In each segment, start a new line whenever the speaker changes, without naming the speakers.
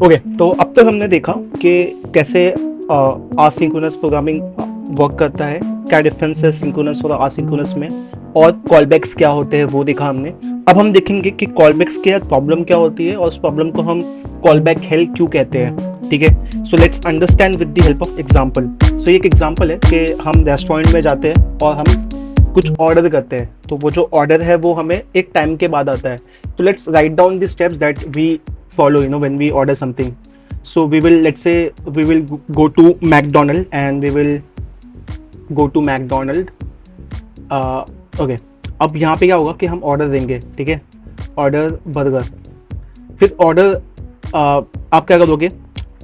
Okay, तो अब तक हमने देखा कि कैसे आसिंक्रोनस प्रोग्रामिंग वर्क करता है, क्या डिफरेंस है सिंक्रोनस और आसिंक्रोनस में, और कॉलबैक्स क्या होते हैं वो देखा हमने। अब हम देखेंगे कि कॉलबैक्स के प्रॉब्लम क्या होती है और उस प्रॉब्लम को हम कॉलबैक हेल्प क्यों कहते हैं। ठीक है, so let's understand with the help of example. So एक एग्जांपल है कि हम रेस्टोरेंट में जाते हैं और हम कुछ ऑर्डर करते हैं, तो वो जो ऑर्डर है वो हमें एक टाइम के बाद आता है। तो let's write down the steps that we follow when we order something. So we will, let's say we will go to McDonald and we will go to McDonald. Okay, अब यहाँ पे क्या होगा कि हम ऑर्डर देंगे। ठीक है, ऑर्डर बर्गर। फिर ऑर्डर आप क्या करोगे,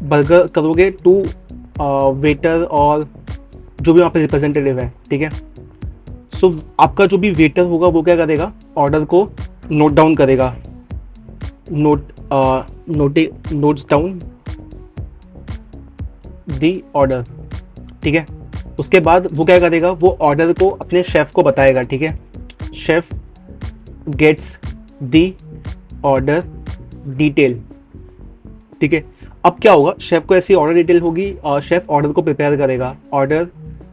बर्गर करोगे टू वेटर और जो भी वहाँ पे रिप्रेजेंटेटिव है। ठीक है, सो आपका जो भी वेटर होगा वो क्या करेगा, ऑर्डर को नोट डाउन करेगा, नोट्स डाउन दी ऑर्डर। ठीक है, उसके बाद वो क्या करेगा, वो ऑर्डर को अपने शेफ को बताएगा। ठीक है, chef gets the order detail. ठीक है, अब क्या होगा, शेफ को ऐसी ऑर्डर डिटेल होगी और शेफ ऑर्डर को प्रिपेयर करेगा। Order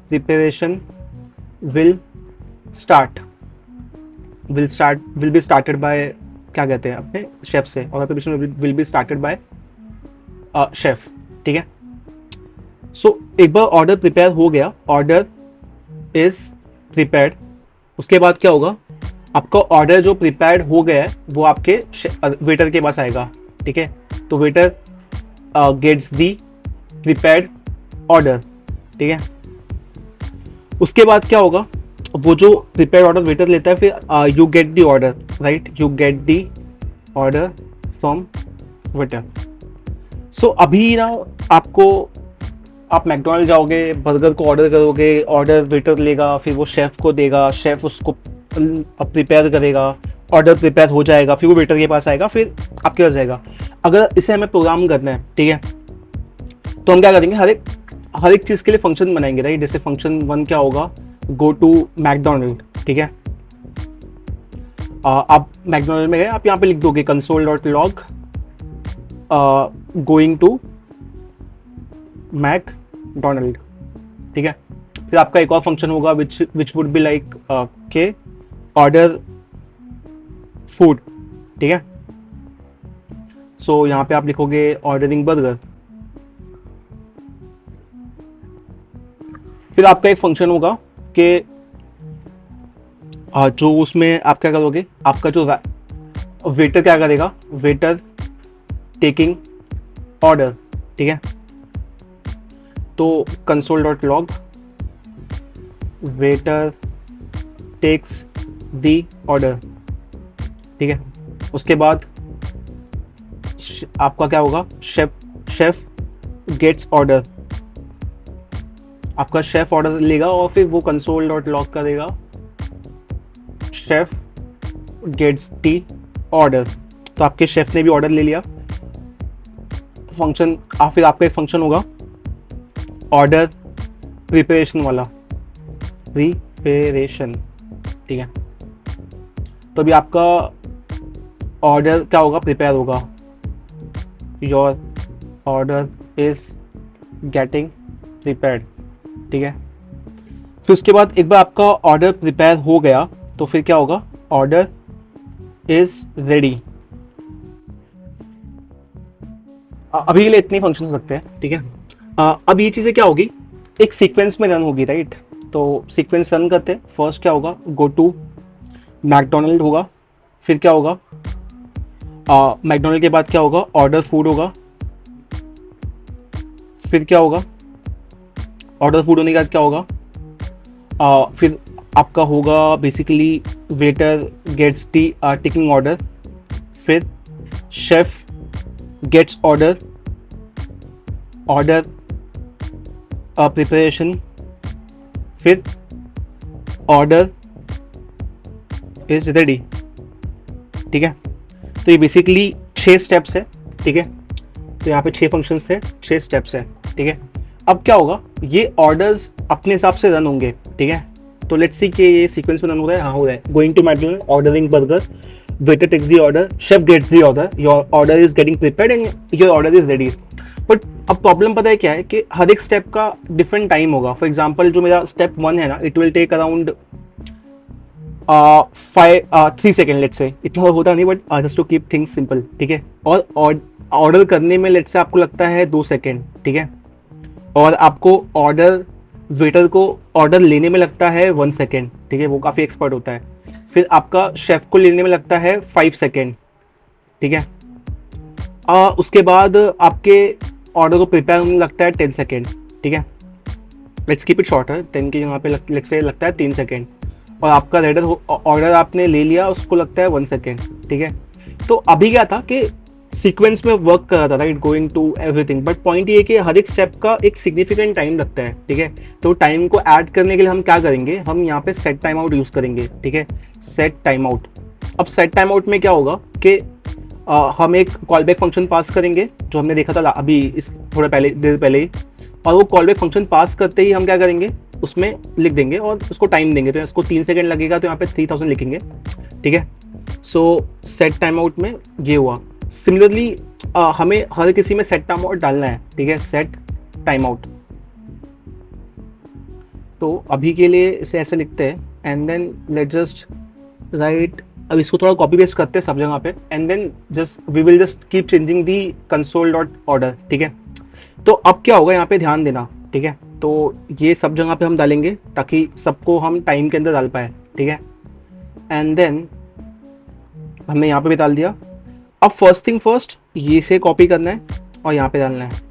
preparation will be started by, क्या कहते हैं, अपने शेफ से। और preparation will be started by chef. ठीक है, सो एक बार ऑर्डर प्रिपेयर हो गया, ऑर्डर इज प्रिपेयर्ड, उसके बाद क्या होगा, आपका ऑर्डर जो प्रिपेयर्ड हो गया है वो आपके वेटर के पास आएगा। ठीक है, तो waiter gets the prepared order. ठीक है, उसके बाद क्या होगा, वो जो प्रिपेयर ऑर्डर वेटर लेता है, फिर you get the order, right, you get the order from waiter. So अभी ना आपको, आप मैकडोनल्ड जाओगे, बर्गर को ऑर्डर करोगे, ऑर्डर वेटर लेगा, फिर वो शेफ़ को देगा, शेफ़ उसको प्रिपेयर करेगा, ऑर्डर प्रिपेयर हो जाएगा, फिर वो वेटर के पास आएगा, फिर आपके पास जाएगा। अगर इसे हमें प्रोग्राम करना है, ठीक है, तो हम क्या करेंगे, हर एक चीज़ के लिए फंक्शन बनाएंगे, राइट। जैसे फंक्शन 1 क्या होगा, गो टू मैकडोनल्ड। ठीक है, आप मैकडोनल्ड में गए, आप यहाँ पे लिख दोगे console.log गोइंग टू मैकडोनल्ड। ठीक है, फिर आपका एक और फंक्शन होगा विच वुड बी लाइक के ऑर्डर फूड। ठीक है, सो यहाँ पे आप लिखोगे ऑर्डरिंग बर्गर। फिर आपका एक फंक्शन होगा कि जो उसमें आप क्या करोगे, आपका जो वेटर क्या करेगा, वेटर टेकिंग ऑर्डर। ठीक है, तो console.log waiter takes the order. ठीक है, उसके बाद आपका क्या होगा, शेफ गेट्स ऑर्डर। आपका शेफ ऑर्डर लेगा और फिर वो console.log करेगा शेफ गेट्स दी ऑर्डर। तो आपके शेफ ने भी ऑर्डर ले लिया। फंक्शन फिर आपका एक फंक्शन होगा ऑर्डर प्रिपरेशन वाला, प्रिपरेशन। ठीक है, तो अभी आपका ऑर्डर क्या होगा, प्रिपेयर होगा, your order is getting prepared. ठीक है, फिर उसके बाद एक बार आपका ऑर्डर प्रिपेयर हो गया तो फिर क्या होगा, ऑर्डर इज रेडी। अभी के लिए इतने फंक्शन हो सकते हैं। ठीक है, अब ये चीज़ें क्या होगी, एक सीक्वेंस में रन होगी, राइट। तो सीक्वेंस रन करते हैं, फर्स्ट क्या होगा, गो टू मैकडोनल्ड होगा, फिर क्या होगा, मैकडोनल्ड के बाद क्या होगा, ऑर्डर फूड होगा, फिर क्या होगा, ऑर्डर फूड होने के बाद क्या होगा, फिर आपका होगा basically waiter gets the taking order, फिर शेफ गेट्स ऑर्डर प्रिपरेशन, फिर ऑर्डर इज रेडी। ठीक है, तो ये बेसिकली 6 स्टेप्स है। ठीक है, तो यहाँ पे 6 फंक्शंस थे, 6 स्टेप्स है। ठीक है, अब क्या होगा, ये ऑर्डर्स अपने हिसाब से रन होंगे। ठीक है, तो लेट्स सी कि ये सीक्वेंस में रन हो रहा है। हाँ, हो रहा है। Going to McDonald, ordering burger, waiter takes the order, chef gets the order, your order is getting prepared and your order is ready. But अब प्रॉब्लम पता है क्या है कि हर एक स्टेप का डिफरेंट टाइम होगा. फॉर एग्जाम्पल जो मेरा स्टेप 1 है ना, it will take around 3 second, let's say. इतना होता नहीं, but just to keep things simple, ठीक है. और ऑर्डर करने में लेट्स से आपको लगता है 2 सेकेंड, ठीक है. और आपको वेटर को ऑर्डर लेने में लगता है 1 सेकेंड, ठीक है, वो काफ़ी एक्सपर्ट होता है. फिर आपका शेफ को लेने में लगता है 5 सेकेंड, ठीक है. उसके बाद आपके ऑर्डर को प्रिपेयर होने लगता है 10 सेकेंड, ठीक है. Let's keep it shorter. 10 की जगह पे लेट्स से लगता है 3 सेकेंड. और आपका ऑर्डर आपने ले लिया, उसको लगता है 1 सेकेंड, ठीक है. तो अभी क्या था कि सीक्वेंस में वर्क कर रहा था, right, going to everything. But point ये कि हर एक स्टेप का एक सिग्निफिकेंट टाइम लगता है, ठीक है. तो टाइम को ऐड करने के लिए हम क्या करेंगे, हम यहाँ पे सेट टाइम आउट यूज़ करेंगे, ठीक है. Set time out. अब सेट टाइम आउट में क्या होगा कि हम एक कॉल बैक फंक्शन पास करेंगे, जो हमने देखा था अभी इस थोड़ा देर पहले ही. और वो कॉल बैक फंक्शन पास करते ही हम क्या करेंगे, उसमें लिख देंगे और उसको टाइम देंगे. तो इसको 3 सेकेंड लगेगा, तो यहाँ पे 3000 लिखेंगे, ठीक है. सो सेट टाइम आउट में ये हुआ. सिमिलरली हमें हर किसी में सेट टाइम आउट डालना है, ठीक है. Set time out. तो अभी के लिए इसे ऐसे लिखते हैं and then let just write. अब इसको थोड़ा कॉपी पेस्ट करते हैं सब जगह पे and then just we will just keep changing the console dot order, ठीक है. तो अब क्या होगा, यहाँ पे ध्यान देना, ठीक है. तो ये सब जगह पे हम डालेंगे ताकि सबको हम टाइम के अंदर डाल पाए, ठीक है. एंड देन हमने यहाँ पे भी डाल दिया. अब फर्स्ट थिंग फर्स्ट, ये से कॉपी करना है और यहाँ पे डालना है.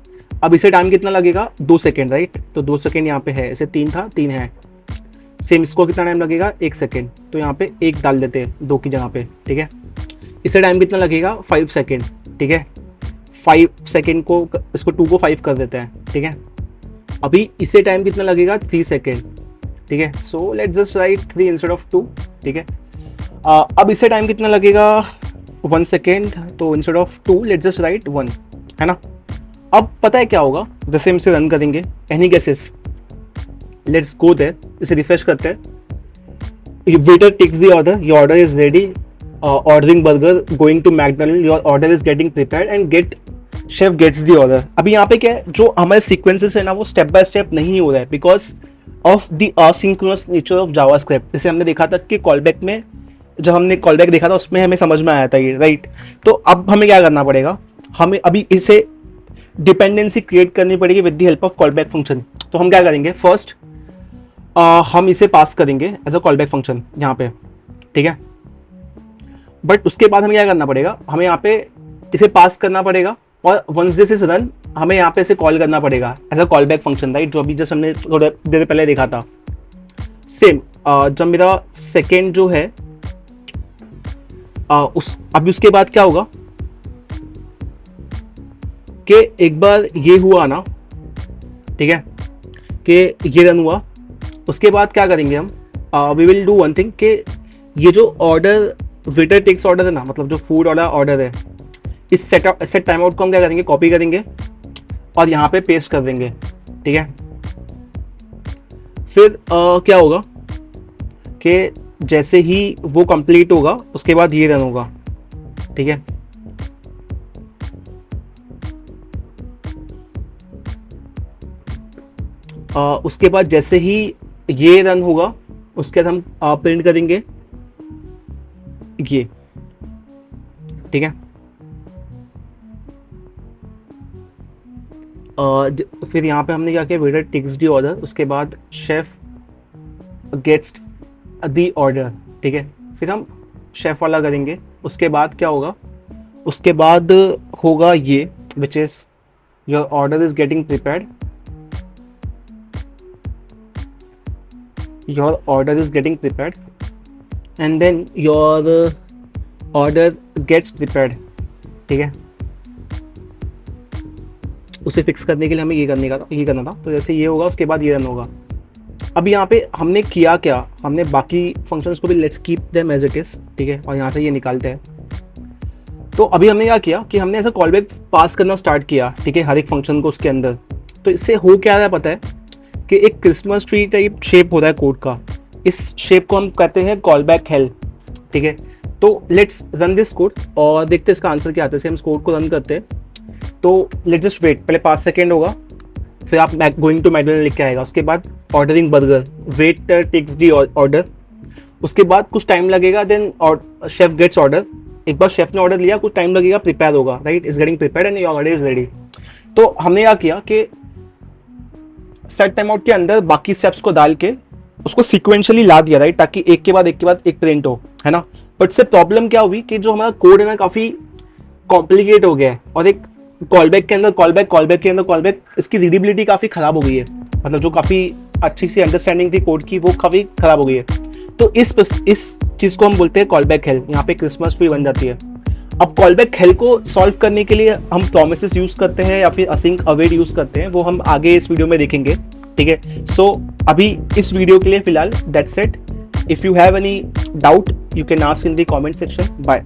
अब इसे टाइम कितना लगेगा, 2 सेकेंड, राइट. तो 2 सेकेंड यहाँ पे है, इसे 3 था, 3 है. सेम इसको कितना टाइम लगेगा, 1 सेकेंड. तो यहाँ पे 1 डाल देते हैं 2 की जगह पे, ठीक है. इसे टाइम कितना लगेगा, 5 सेकेंड, ठीक है. 5 सेकेंड को, इसको 2 को 5 कर देते हैं, ठीक है. अभी इसे टाइम कितना लगेगा, 3 सेकेंड, ठीक है. So let's just right 3 instead of 2, ठीक है. अब इसे टाइम कितना लगेगा, 1 सेकेंड. तो instead of 2 let's just right 1, है ना. अब पता है क्या होगा, जैसे हम इसे रन करेंगे, any guesses, let's go there. इसे रिफ्रेश करते हैं. Waiter takes the order, your order is ready, ordering burger, going to McDonald, your order is getting prepared and chef gets the order. अभी यहाँ पे क्या है, जो हमारे सीक्वेंसेस है ना, वो स्टेप बाय स्टेप नहीं हो रहा है because of the asynchronous nature of JavaScript. जैसे हमने देखा था कि कॉलबैक में, जब हमने कॉलबैक देखा था उसमें हमें समझ में आया था ये, राइट. तो अब हमें क्या करना पड़ेगा, हमें अभी इसे डिपेंडेंसी क्रिएट करनी पड़ेगी with the help of callback function. तो हम क्या करेंगे, फर्स्ट हम इसे पास करेंगे एज अ कॉलबैक फंक्शन यहाँ पे, ठीक है. बट उसके बाद हमें क्या करना पड़ेगा, हमें यहाँ पे इसे पास करना पड़ेगा और वंस दिस इज रन हमें यहाँ पे इसे कॉल करना पड़ेगा as a callback function, right, जो अभी जस्ट हमने थोड़ा देर पहले देखा था. सेम जब मेरा सेकेंड जो है अभी उसके बाद क्या होगा कि एक बार ये हुआ ना, ठीक है, कि ये रन हुआ. उसके बाद क्या करेंगे हम, we will do one thing कि ये जो ऑर्डर वेटर टेक्स ऑर्डर है ना, मतलब जो फूड ऑर्डर है, इस सेट टाइम आउट को हम क्या करेंगे, कॉपी करेंगे और यहाँ पे पेस्ट कर देंगे, ठीक है. फिर क्या होगा कि जैसे ही वो कंप्लीट होगा उसके बाद ये रन होगा, ठीक है. उसके बाद जैसे ही ये रन होगा उसके बाद हम प्रिंट करेंगे ये, ठीक है. फिर यहाँ पे हमने क्या किया, वेटर टेक्स द ऑर्डर, उसके बाद शेफ गेट्स द ऑर्डर, ठीक है. फिर हम शेफ वाला करेंगे. उसके बाद क्या होगा, उसके बाद होगा ये which is your order is getting prepared, your order is getting prepared and then your order gets prepared, ठीक है. उसे फिक्स करने के लिए हमें ये करना था. तो जैसे ये होगा उसके बाद ये रन होगा. अब यहाँ पे हमने किया क्या, हमने बाकी फंक्शंस को भी let's keep them as it is, ठीक है, और यहाँ से ये निकालते हैं. तो अभी हमने क्या किया कि हमने ऐसा कॉलबैक पास करना स्टार्ट किया, ठीक है, हर एक फंक्शन को उसके अंदर. तो इससे हो क्या रहा है पता है कि एक क्रिसमस ट्री टाइप शेप होता है कोड का. इस शेप को हम कहते हैं कॉलबैक हेल, ठीक है. तो लेट्स रन दिस कोड और देखते हैं इसका आंसर क्या आता है। से हम इस कोड को रन करते हैं, तो लेट्स जस्ट वेट, पहले 5 सेकेंड होगा, फिर आप गोइंग टू मैकडोनल्ड लिख के आएगा, उसके बाद ordering burger, waiter takes the order, उसके बाद कुछ टाइम लगेगा, देन शेफ गेट्स ऑर्डर। एक बार शेफ ने ऑर्डर लिया, कुछ टाइम लगेगा, प्रिपेयर होगा, right, is getting prepared and your order is ready. तो हमने क्या किया कि सेट टाइम आउट के अंदर बाकी स्टेप्स को डाल के उसको सीक्वेंशियली ला दिया, राइट, ताकि एक के बाद एक प्रिंट हो, है ना। बट से प्रॉब्लम क्या हुई कि जो हमारा कोड है ना काफी कॉम्प्लिकेट हो गया है, और एक कॉलबैक के अंदर कॉलबैक, कॉलबैक के अंदर कॉलबैक, इसकी रीडेबिलिटी काफी खराब हो गई है, मतलब जो काफी अच्छी सी अंडरस्टैंडिंग थी कोड की वो काफी खराब हो गई है। तो इस चीज को हम बोलते हैं कॉलबैक हेल। यहाँ पे क्रिसमस ट्री बन जाती है। अब कॉलबैक हेल को सॉल्व करने के लिए हम प्रोमिसेस यूज करते हैं या फिर असिंक अवेट यूज करते हैं, वो हम आगे इस वीडियो में देखेंगे, ठीक है। सो अभी इस वीडियो के लिए फिलहाल that's it. If you have any doubt you can ask in the comment section. Bye.